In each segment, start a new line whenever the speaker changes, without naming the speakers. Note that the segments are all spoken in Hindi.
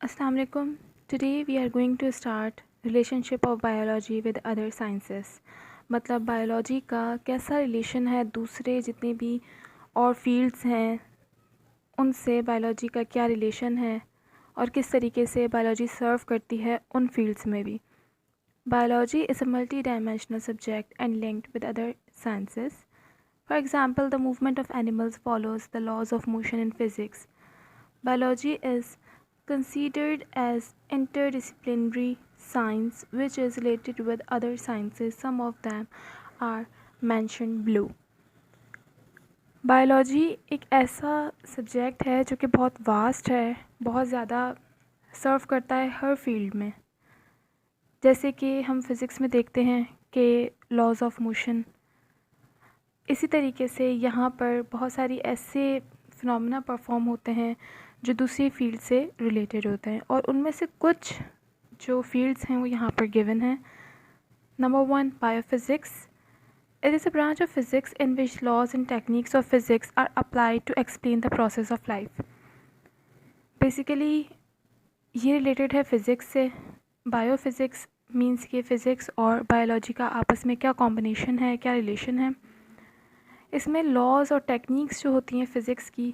Assalamu alaikum. Today we are going to start relationship of biology with other sciences. मतलब बायोलॉजी का कैसा रिलेशन है दूसरे जितने भी और फील्ड्स हैं उनसे, बायोलॉजी का क्या रिलेशन है और किस तरीके से बायोलॉजी सर्व करती है उन फील्ड्स में भी. Biology is a multi-dimensional subject and linked with other sciences. For example, the movement of animals follows the laws of motion in physics. Biology is considered as interdisciplinary science which is related with other sciences. Some of them are mentioned below. Biology एक ऐसा सब्जेक्ट है जो कि बहुत वास्ट है, बहुत ज़्यादा सर्व करता है हर फील्ड में. जैसे कि हम फिज़िक्स में देखते हैं कि लॉज ऑफ मोशन, इसी तरीके से यहाँ पर बहुत सारी ऐसे फिनोमेना परफॉर्म होते हैं जो दूसरी फील्ड से रिलेटेड होते हैं और उनमें से कुछ जो फील्ड्स हैं वो यहाँ पर गिवन हैं. Number 1, biophysics. It is a branch of physics in which laws and techniques of physics are applied to explain the process of life. Basically ये रिलेटेड है फ़िज़िक्स से. बायोफिज़िक्स मीन्स कि फ़िज़िक्स और बायोलॉजी का आपस में क्या कॉम्बिनेशन है, क्या रिलेशन है. इसमें लॉज और टेक्निक्स जो होती हैं फ़िज़िक्स की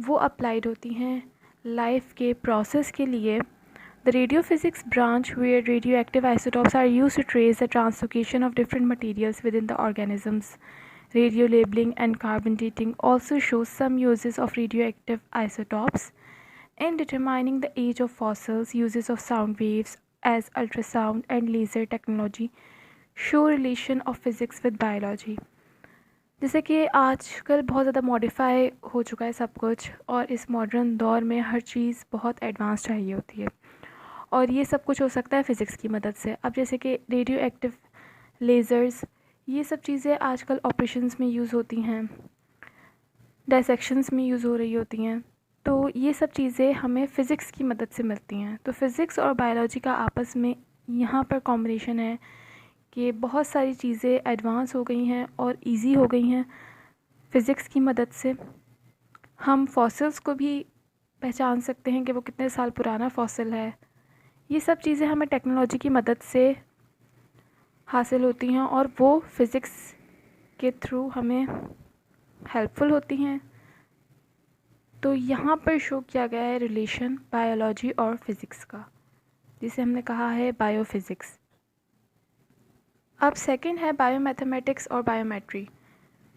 वो अप्लाइड होती हैं लाइफ के प्रोसेस के लिए. The radio physics branch where radioactive isotopes are use to trace the translocation of different materials within the organisms. Radio labeling and carbon dating also shows some uses of radioactive isotopes. In determining the age of fossils, uses of sound waves as ultrasound and laser technology show relation of physics with biology. जैसे कि आजकल बहुत ज़्यादा मॉडिफाई हो चुका है सब कुछ और इस मॉडर्न दौर में हर चीज़ बहुत एडवांस चाहिए होती है और ये सब कुछ हो सकता है फ़िज़िक्स की मदद से. अब जैसे कि रेडियो एक्टिव लेज़र्स, ये सब चीज़ें आजकल ऑपरेशंस में यूज़ होती हैं, डायसेक्शंस में यूज़ हो रही होती हैं. तो ये सब चीज़ें हमें फ़िज़िक्स की मदद से मिलती हैं. तो फ़िज़िक्स और बायोलॉजी का आपस में यहाँ पर कॉम्बिनेशन है कि बहुत सारी चीज़ें एडवांस हो गई हैं और इजी हो गई हैं फ़िज़िक्स की मदद से. हम फॉसिल्स को भी पहचान सकते हैं कि वो कितने साल पुराना फॉसिल है. ये सब चीज़ें हमें टेक्नोलॉजी की मदद से हासिल होती हैं और वो फ़िज़िक्स के थ्रू हमें हेल्पफुल होती हैं. तो यहाँ पर शो किया गया है रिलेशन बायोलॉजी और फ़िज़िक्स का, जिसे हमने कहा है बायोफिज़िक्स. अब सेकंड है बायोमैथमेटिक्स और biometry.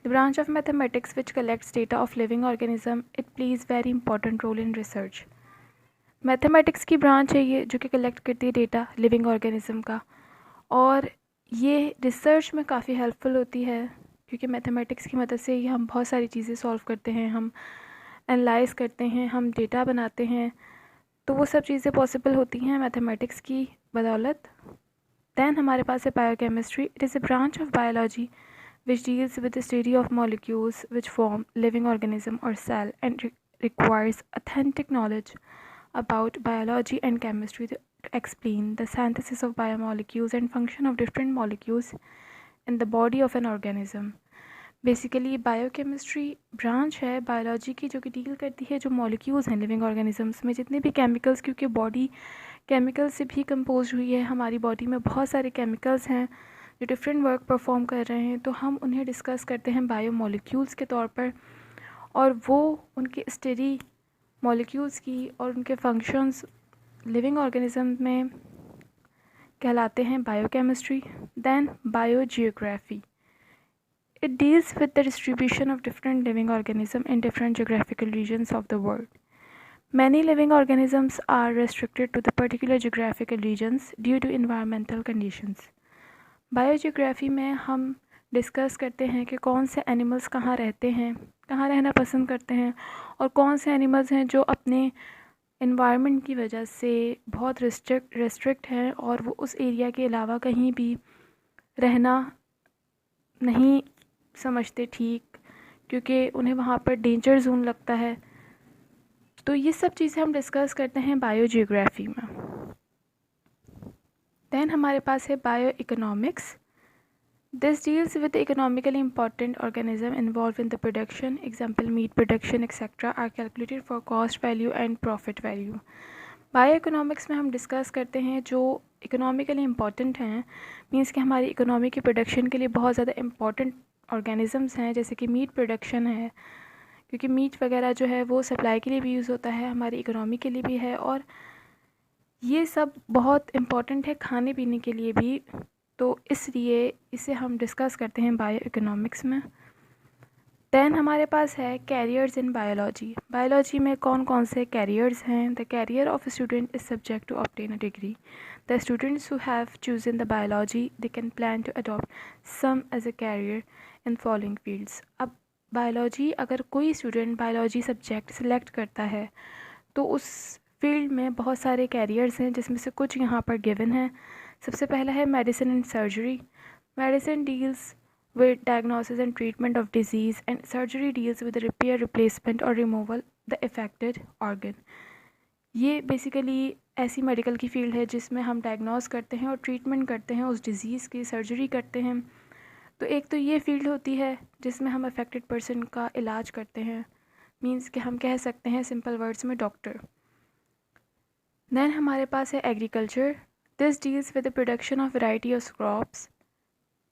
The branch of mathematics which collects data of living organism. It plays very important role in research. Mathematics की ब्रांच है ये जो कि कलेक्ट करती है डेटा लिविंग ऑर्गेनिज्म का और ये रिसर्च में काफ़ी हेल्पफुल होती है क्योंकि मैथमेटिक्स की मदद से ही हम बहुत सारी चीज़ें सॉल्व करते हैं, हम एनालाइज करते हैं, हम डेटा बनाते हैं. तो वो सब चीज़ें पॉसिबल होती हैं मैथमेटिक्स की बदौलत. दैन हमारे पास है biochemistry. It is a branch of biology which deals with the study of molecules which form living organism or cell and requires authentic knowledge about biology and chemistry to explain the synthesis of biomolecules and function of different molecules in the body of an organism. Basically biochemistry branch है बायोलॉजी की जो कि डील करती है जो मॉलिक्यूल्स हैं लिविंग ऑर्गेनिजम्स में, जितने भी केमिकल्स, क्योंकि बॉडी केमिकल से भी कंपोज हुई है. हमारी बॉडी में बहुत सारे केमिकल्स हैं जो डिफरेंट वर्क परफॉर्म कर रहे हैं, तो हम उन्हें डिस्कस करते हैं बायो मॉलिक्यूल्स के तौर पर और वो उनकी स्टडी मॉलिक्यूल्स की और उनके फंक्शंस लिविंग ऑर्गेनिज्म में कहलाते हैं biochemistry. Then biogeography. It deals with the distribution of different living organisms in different geographical regions of the world. Many living organisms are restricted to the particular geographical regions due to environmental conditions. Biogeography में हम डिस्कस करते हैं कि कौन से एनिमल्स कहाँ रहते हैं, कहाँ रहना पसंद करते हैं और कौन से एनिमल्स हैं जो अपने इन्वायरमेंट की वजह से बहुत रेस्ट्रिक्ट हैं और वो उस एरिया के अलावा कहीं भी रहना नहीं समझते ठीक, क्योंकि उन्हें वहाँ पर डेंजर जोन लगता है. तो ये सब चीज़ें हम डिस्कस करते हैं बायोजियोग्राफी में. दैन हमारे पास है bioeconomics. This deals with economically important organism involve in the production. Example meat production etcetera are calculated for cost value and profit value. Bioeconomics में हम डिस्कस करते हैं जो इकोनॉमिकली इम्पॉर्टेंट हैं, मींस कि हमारी इकोनॉमी की प्रोडक्शन के लिए बहुत ज़्यादा इम्पॉर्टेंट ऑर्गेनिज़म्स हैं, जैसे कि मीट प्रोडक्शन है, क्योंकि मीट वगैरह जो है वो सप्लाई के लिए भी यूज़ होता है, हमारी इकोनॉमी के लिए भी है, और ये सब बहुत इम्पॉर्टेंट है खाने पीने के लिए भी। तो इसलिए इसे हम डिस्कस करते हैं बायो इकोनॉमिक्स में। देन हमारे पास है कैरियर्स इन बायोलॉजी। बायोलॉजी में कौन कौन से कैरियर्स हैं? The career of student is subject to obtain a degree. The students who have chosen the biology they can plan to adopt some as a career in following fields. अब बायोलॉजी, अगर कोई स्टूडेंट बायोलॉजी सब्जेक्ट सेलेक्ट करता है तो उस फील्ड में बहुत सारे कैरियर्स हैं, जिसमें से कुछ यहाँ पर गिवन हैं। सबसे पहला है medicine and surgery. Medicine deals with diagnosis and treatment of disease, and surgery deals with the repair, replacement or removal the affected organ. ये बेसिकली ऐसी मेडिकल की फील्ड है जिसमें हम डायग्नोस करते हैं और ट्रीटमेंट करते हैं उस डिज़ीज़ की, सर्जरी करते हैं। तो एक तो ये फील्ड होती है जिसमें हम अफेक्टेड पर्सन का इलाज करते हैं, मींस कि हम कह सकते हैं सिंपल वर्ड्स में डॉक्टर। देन हमारे पास है agriculture. This deals with the production of variety of crops,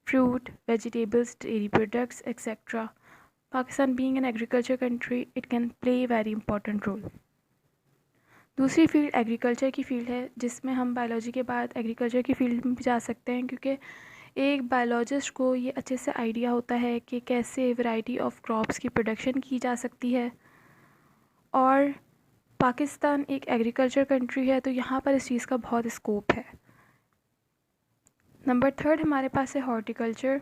fruit, vegetables, dairy products, etc. Pakistan being an agriculture country, it can play a very important role. दूसरी फील्ड एग्रीकल्चर की फील्ड है, जिसमें हम बायोलॉजी के बाद एग्रीकल्चर की फील्ड में भी जा सकते हैं, क्योंकि एक बायोलॉजिस्ट को ये अच्छे से आइडिया होता है कि कैसे वैरायटी ऑफ क्रॉप्स की प्रोडक्शन की जा सकती है। और पाकिस्तान एक एग्रीकल्चर कंट्री है, तो यहाँ पर इस चीज़ का बहुत स्कोप है। नंबर थर्ड हमारे पास है horticulture.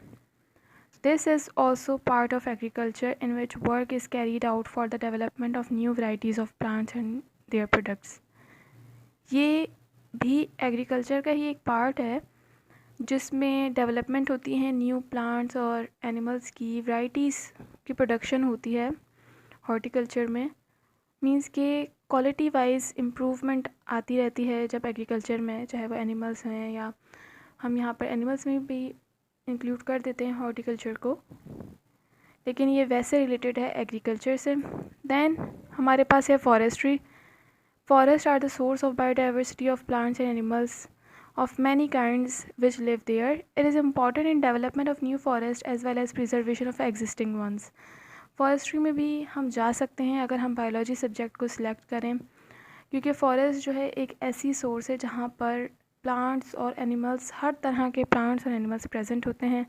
This is also part of agriculture in which work is carried out for the development of new varieties of plants and their products. ये भी एग्रीकल्चर का ही एक पार्ट है जिसमें डेवलपमेंट होती है न्यू प्लांट्स और एनिमल्स की वैरायटीज़ की प्रोडक्शन होती है हॉर्टिकल्चर में। मींस के क्वालिटी वाइज इम्प्रूवमेंट आती रहती है जब एग्रीकल्चर में, चाहे वो एनिमल्स हैं या हम यहाँ पर एनिमल्स में भी इंक्लूड कर देते हैं हॉर्टिकल्चर को, लेकिन ये वैसे रिलेटेड है एग्रीकल्चर से। देन हमारे पास है forestry. Forest are the source of biodiversity of plants and animals of many kinds which live there. It is important in development of new forest as well as preservation of existing ones. Forestry में भी हम जा सकते हैं अगर हम बायोलॉजी सब्जेक्ट को सिलेक्ट करें, क्योंकि फॉरेस्ट जो है एक ऐसी सोर्स है जहाँ पर प्लांट्स और एनिमल्स, हर तरह के प्लांट्स और एनिमल्स प्रेजेंट होते हैं,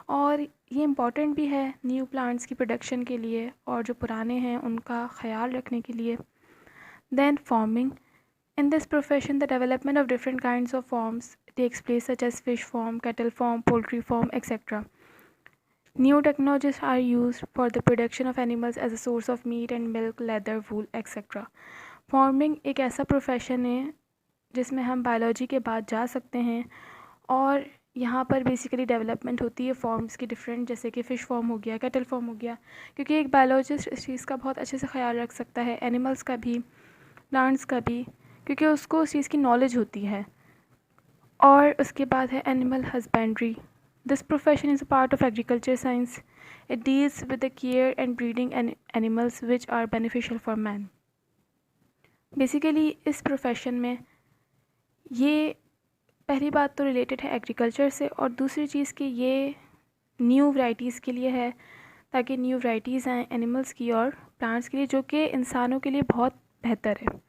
और ये इम्पॉर्टेंट भी है न्यू प्लांट्स की प्रोडक्शन के लिए और जो पुराने हैं उनका ख्याल रखने के लिए। Then farming. In this profession, the development of different kinds of farms takes place, such as fish farm, cattle farm, poultry farm, etc. New technologies are used for the production of animals as a source of meat and milk, leather, wool, etc. Farming एक ऐसा प्रोफेशन है जिसमें हम बायोलॉजी के बाद जा सकते हैं, और यहाँ पर बेसिकली डेवलपमेंट होती है फॉर्म्स की डिफरेंट, जैसे कि फ़िश फॉर्म हो गया, कैटल फॉर्म हो गया, क्योंकि एक बायोलॉजिस्ट इस चीज़ का बहुत अच्छे से ख्याल रख सकता है, एनिमल्स का भी, प्लांट्स का भी, क्योंकि उसको उस चीज़ की नॉलेज होती है। और उसके बाद है animal husbandry. This profession is a part of agriculture science. It deals with the care and breeding animals which are beneficial for man. Basically इस प्रोफेशन में ये पहली बात तो रिलेटेड है एग्रीकल्चर से, और दूसरी चीज़ कि ये न्यू वैरायटीज़ के लिए है, ताकि न्यू वैरायटीज़ आएँ एनिमल्स की और प्लांट्स के लिए, जो कि इंसानों के लिए बहुत बेहतर है।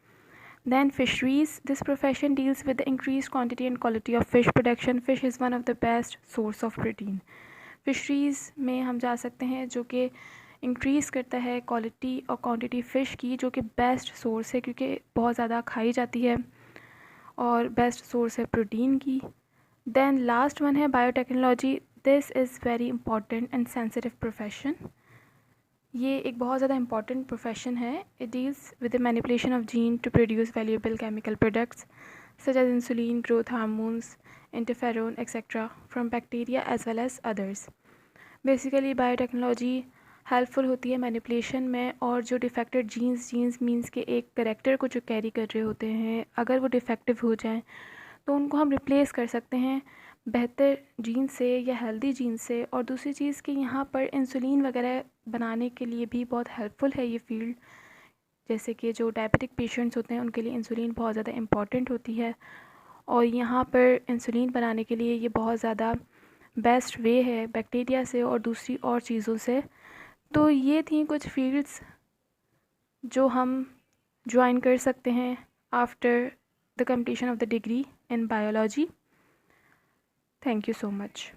Then fisheries. This profession deals with the increased quantity and quality of fish production. Fish is one of the best source of protein. Fisheries में हम जा सकते हैं जो कि इंक्रीज़ करता है क्वालिटी और क्वांटिटी फ़िश की, जो कि बेस्ट सोर्स है क्योंकि बहुत ज़्यादा खाई जाती है और बेस्ट सोर्स है प्रोटीन की। देन लास्ट वन है biotechnology. This is very important and sensitive profession. ये एक बहुत ज़्यादा इंपॉर्टेंट प्रोफेशन है। It deals with the manipulation of gene to produce valuable chemical products such as insulin, growth hormones, interferon etcetera from bacteria as well as others. Basically biotechnology helpful होती है मैनिपुलेशन में, और जो डिफेक्टेड जीन्स मीन्स के एक करेक्टर को जो कैरी कर रहे होते हैं, अगर वो डिफेक्टिव हो जाएँ तो उनको हम रिप्लेस कर सकते हैं बेहतर जीन से या हेल्दी जीन से। और दूसरी चीज़ कि यहाँ पर इंसुलिन वगैरह बनाने के लिए भी बहुत हेल्पफुल है ये फील्ड, जैसे कि जो डायबिटिक पेशेंट्स होते हैं उनके लिए इंसुलिन बहुत ज़्यादा इम्पॉर्टेंट होती है, और यहाँ पर इंसुलिन बनाने के लिए ये बहुत ज़्यादा बेस्ट वे है बैक्टीरिया से और दूसरी और चीज़ों से। तो ये थी कुछ फील्ड्स जो हम ज्वाइन कर सकते हैं after the completion of the degree in biology. Thank you so much.